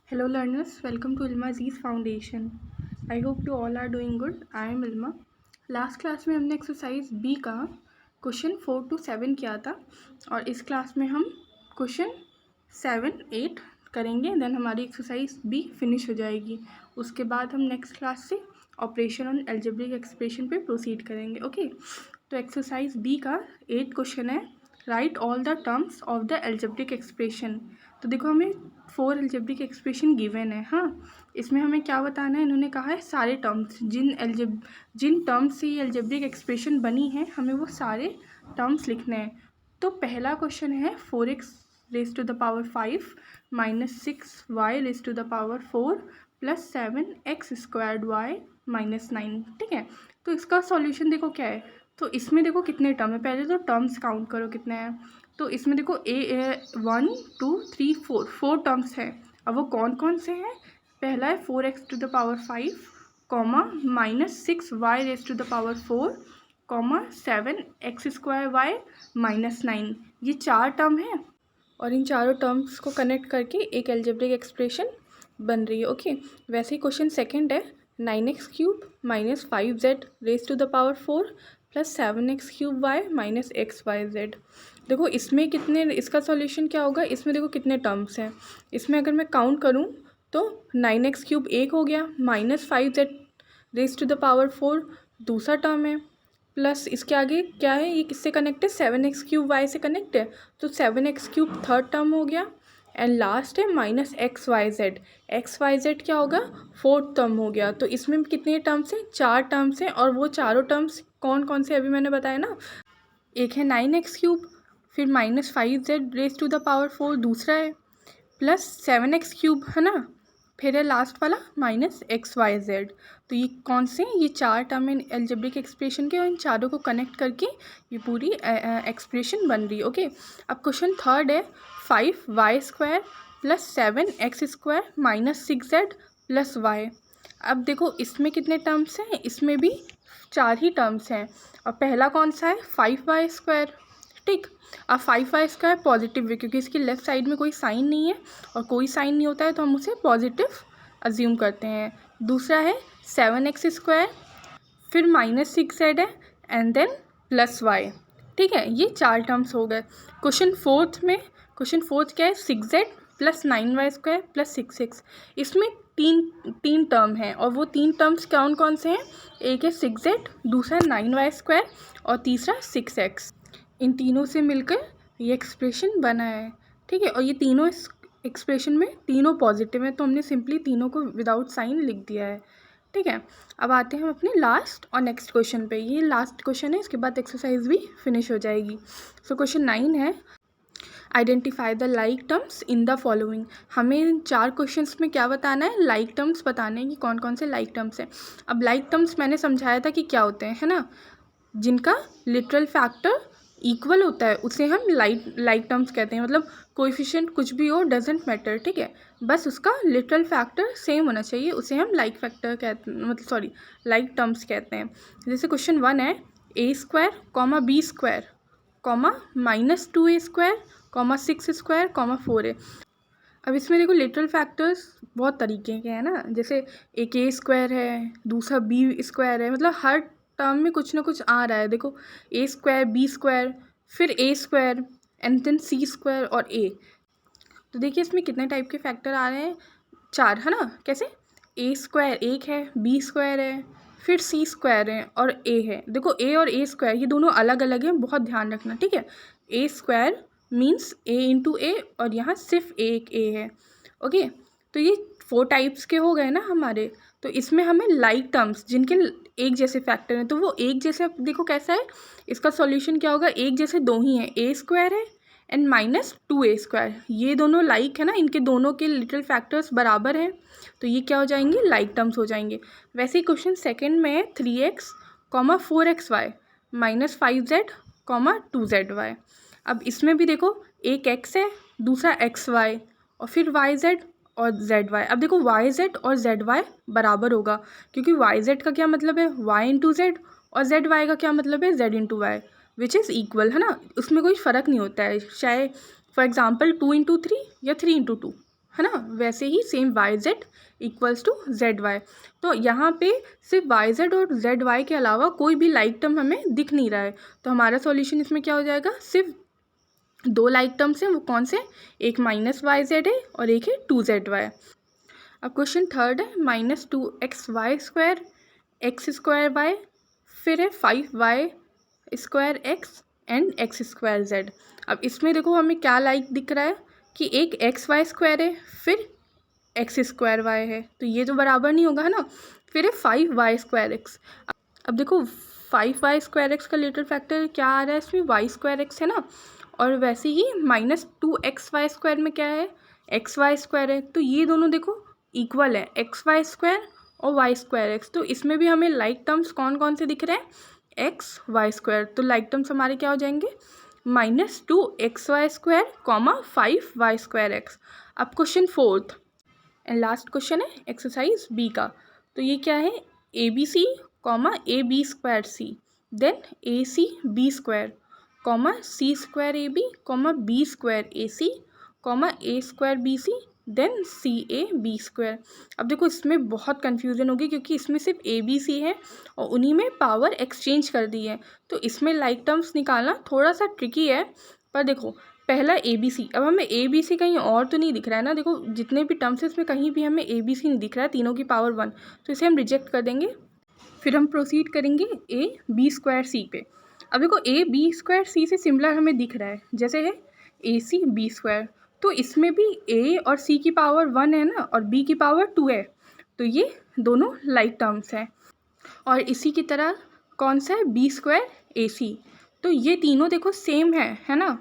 Hello learners, welcome to Ilma Aziz Foundation. I hope you all are doing good. I am Ilma. Last class में हमने exercise B का question 4 to 7 किया था और इस class में हम क्वेश्चन 7, 8 करेंगे। देन हमारी एक्सरसाइज बी फिनिश हो जाएगी। उसके बाद हम नेक्स्ट क्लास से ऑपरेशन ऑन एल्जेब्रिक एक्सप्रेशन पे प्रोसीड करेंगे। ओके, तो एक्सरसाइज बी का 8 क्वेश्चन है, right all the terms of the algebraic expression. तो देखो हमें 4 एल्जेब्रिक एक्सप्रेशन गिवन है। हाँ, इसमें हमें क्या बताना है, इन्होंने कहा है सारे टर्म्स जिन टर्म्स से ये एल्जेब्रिक एक्सप्रेशन बनी है हमें वो सारे टर्म्स लिखने हैं। तो पहला क्वेश्चन है 4x raise to the power 5 minus 6y raise to the power 4 plus 7x squared y minus 9। ठीक है, तो इसका सॉल्यूशन देखो क्या है। तो इसमें देखो कितने टर्म है, पहले तो टर्म्स काउंट करो कितने हैं। तो इसमें देखो 1 2 3 4 टर्म्स हैं। अब वो कौन कौन से हैं, पहला है 4x to the power 5 comma minus 6y raise to the power 4 comma 7x square y minus 9। ये 4 टर्म है और इन चारों टर्म्स को कनेक्ट करके एक एल्जेब्रिक एक्सप्रेशन बन रही है। ओके, वैसे ही क्वेश्चन सेकंड है 9x cube minus 5z raise to the power 4 plus 7x cube Y minus XYZ। देखो इसमें कितने, इसका सॉल्यूशन क्या होगा, इसमें देखो कितने टर्म्स हैं। इसमें अगर मैं काउंट करूँ तो 9x क्यूब एक हो गया, minus 5z raise to the power 4 दूसरा टर्म है, प्लस इसके आगे क्या है, ये किससे कनेक्ट है, 7x क्यूब वाई से कनेक्ट है, तो 7x क्यूब थर्ड टर्म हो गया। एंड लास्ट है माइनस XYZ क्या होगा, फोर्थ टर्म हो गया। तो इसमें कितने टर्म्स हैं, 4 टर्म्स हैं। और वो चारों टर्म्स कौन कौन से अभी मैंने बताया ना, एक है 9x क्यूब, फिर minus 5z raise to the power 4 दूसरा है, प्लस 7x क्यूब है ना, फिर है लास्ट वाला माइनस XYZ। तो ये कौन से हैं, ये 4 टर्म इन एल्जेब्रिक एक्सप्रेशन के और इन चारों को कनेक्ट करके ये पूरी एक्सप्रेशन बन रही है। ओके, अब क्वेश्चन थर्ड है 5y square plus 7x square minus 6z plus y। अब देखो इसमें कितने टर्म्स हैं, इसमें भी 4 ही टर्म्स हैं। और पहला कौन सा है 5y स्क्वायर। ठीक, अब 5y स्क्वायर पॉजिटिव है क्योंकि इसकी लेफ्ट साइड में कोई साइन नहीं है और कोई साइन नहीं होता है तो हम उसे पॉजिटिव अज्यूम करते हैं। दूसरा है 7x स्क्वायर, फिर माइनस 6z है एंड देन प्लस y। ठीक है, ये 4 टर्म्स हो गए। क्वेश्चन फोर्थ क्या है 6z plus 9y square plus 6x। इसमें तीन टर्म हैं और वो 3 टर्म्स कौन कौन से हैं, एक है 6z, दूसरा 9y स्क्वायर और तीसरा 6x। इन तीनों से मिलकर ये एक्सप्रेशन बना है। ठीक है, और ये तीनों इस एक्सप्रेशन में तीनों पॉजिटिव हैं तो हमने सिंपली तीनों को विदाउट साइन लिख दिया है। ठीक है, अब आते हैं हम अपने लास्ट और नेक्स्ट क्वेश्चन पे। ये लास्ट क्वेश्चन है, इसके बाद एक्सरसाइज भी फिनिश हो जाएगी। सो क्वेश्चन 9 है identify the like terms in the following. हमें इन 4 क्वेश्चंस में क्या बताना है, लाइक टर्म्स बताने हैं कि कौन कौन से लाइक टर्म्स हैं। अब लाइक टर्म्स मैंने समझाया था कि क्या होते हैं, है ना, जिनका लिटरल फैक्टर इक्वल होता है उसे हम लाइक टर्म्स कहते हैं। मतलब कोएफिशिएंट कुछ भी हो, डजेंट मैटर। ठीक है, बस उसका लिटरल फैक्टर सेम होना चाहिए, उसे हम लाइक फैक्टर कहते, मतलब सॉरी लाइक टर्म्स कहते हैं। जैसे क्वेश्चन 1 है a square comma b square comma minus 2a square comma 6 square comma 4a। अब इसमें देखो लिटरल फैक्टर्स बहुत तरीके के हैं ना, जैसे एक a स्क्वायर है, दूसरा b स्क्वायर है, मतलब हर टर्म में कुछ ना कुछ आ रहा है। देखो a स्क्वायर b स्क्वायर फिर a square and then c square और a। तो देखिए इसमें कितने टाइप के फैक्टर आ रहे हैं, 4, है ना। कैसे, a स्क्वायर एक है, b स्क्वायर है, फिर c स्क्वायर है और a है। देखो a और a स्क्वायर ये दोनों अलग अलग हैं, बहुत ध्यान रखना। ठीक है, a square means a into a और यहाँ सिर्फ एक a है। ओके, तो ये 4 टाइप्स के हो गए ना हमारे। तो इसमें हमें लाइक टर्म्स जिनके एक जैसे फैक्टर हैं, तो वो एक जैसे देखो कैसा है, इसका सॉल्यूशन क्या होगा, एक जैसे दो ही हैं, a स्क्वायर है एंड माइनस 2a स्क्वायर, ये दोनों लाइक है ना, इनके दोनों के लिटरल फैक्टर्स बराबर हैं तो ये क्या हो जाएंगे, लाइक टर्म्स हो जाएंगे। वैसे ही क्वेश्चन सेकंड में है 3x comma 4xy minus 5z comma 2zy। अब इसमें भी देखो एक x है, दूसरा xy और फिर yz और zy। अब देखो yz और zy बराबर होगा क्योंकि yz का क्या मतलब है y इंटू जेड और zy का क्या मतलब है z into Y, which is equal, है ना। उसमें कोई फ़र्क नहीं होता है, चाहे फॉर एग्जांपल 2 इंटू 3 या 3 इंटू 2, है ना, वैसे ही same Y Z equals to Z Y. तो यहाँ पे सिर्फ वाई जेड और जेड वाई के अलावा कोई भी लाइक टर्म हमें दिख नहीं रहा है, तो हमारा सॉल्यूशन इसमें क्या हो जाएगा, सिर्फ दो लाइक टर्म्स हैं, वो कौन से, एक माइनस वाई जेड है और एक है टू जेड वाई। अब क्वेश्चन थर्ड है minus two X Y square X square Y, फिर है 5y square X and X square Z. अब इसमें देखो हमें क्या लाइक दिख रहा है कि एक एक्स वाई स्क्वायर है फिर एक्स स्क्वायर वाई है, तो ये तो बराबर नहीं होगा, है ना। फिर है 5y स्क्वायर एक्स। अब देखो 5y स्क्वायर एक्स का लिटिल फैक्टर क्या आ रहा है इसमें, वाई स्क्वायर एक्स है ना, और वैसे ही minus two X Y square में क्या है, एक्स वाई स्क्वायर है, तो ये दोनों देखो इक्वल है, एक्स वाई स्क्वायर और वाई स्क्वायर एक्स। तो इसमें भी हमें लाइक टर्म्स कौन कौन से दिख रहे हैं, एक्स वाई स्क्वायर, तो लाइक टर्म्स हमारे क्या हो जाएंगे, minus two X Y square comma 5y square X. अब question fourth and last question है एक्सरसाइज बी का, तो ये क्या है, A B C comma A B square C, then A C B square comma C square A B comma B square A C comma A square B C, then C A B square. अब देखो इसमें बहुत confusion होगी क्योंकि इसमें सिर्फ ए B सी है और उन्हीं में पावर एक्सचेंज कर दी है, तो इसमें लाइक टर्म्स निकालना थोड़ा सा ट्रिकी है। पर देखो पहला ए बी सी, अब हमें ए बी सी कहीं और तो नहीं दिख रहा है ना, देखो जितने भी टर्म्स है इसमें कहीं भी हमें ए बी सी नहीं दिख रहा है, तीनों की पावर 1, तो इसे हम रिजेक्ट कर देंगे। फिर हम प्रोसीड करेंगे ए बी स्क्वायर सी पे। अब देखो ए बी स्क्वायर सी से सिमिलर हमें दिख रहा है, जैसे है ए सी बी स्क्वायर, तो इसमें भी ए और सी की पावर 1 है ना और बी की पावर 2 है, तो ये दोनों लाइक टर्म्स हैं। और इसी की तरह कौन सा है, बी स्क्वायर ए सी, तो ये तीनों देखो सेम है ना।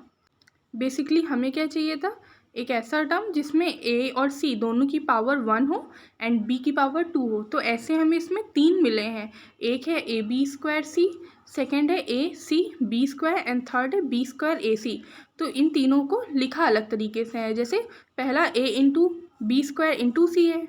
बेसिकली हमें क्या चाहिए था, एक ऐसा टर्म जिसमें ए और सी दोनों की पावर 1 हो एंड बी की पावर 2 हो, तो ऐसे हमें इसमें तीन मिले हैं, एक है A B square C, second है A C B square and third है बी स्क्वायर ए सी। तो इन तीनों को लिखा अलग तरीके से है, जैसे पहला A into B square into C है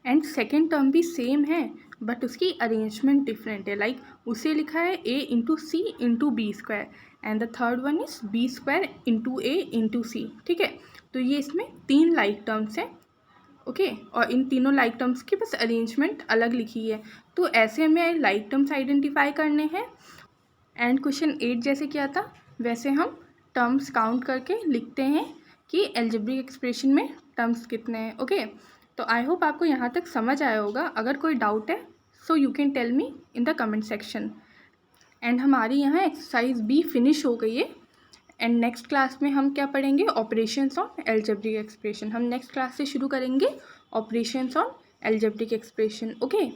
एंड सेकेंड टर्म भी सेम है बट उसकी अरेंजमेंट डिफरेंट है, लाइक उसे लिखा है A into C into B square and the third one is B square into A into C, ठीक है। तो ये इसमें तीन लाइक टर्म्स हैं, ओके, और इन तीनों लाइक टर्म्स की बस अरेंजमेंट अलग लिखी है, तो ऐसे हमें लाइक टर्म्स आइडेंटिफाई करने हैं। एंड क्वेश्चन 8 जैसे किया था वैसे हम टर्म्स काउंट करके लिखते हैं कि अलजेब्रिक एक्सप्रेशन में टर्म्स कितने हैं, ओके। तो आई होप आपको यहाँ तक समझ आया होगा, अगर कोई डाउट है so you can tell me in the comment section. And हमारी यहाँ एक्सरसाइज बी फिनिश हो गई है एंड नेक्स्ट क्लास में हम क्या पढ़ेंगे, ऑपरेशंस ऑन अलजेब्रिक एक्सप्रेशन। हम नेक्स्ट क्लास से शुरू करेंगे operations on algebraic expression, okay.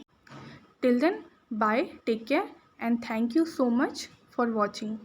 Till then bye, take care and thank you so much for watching.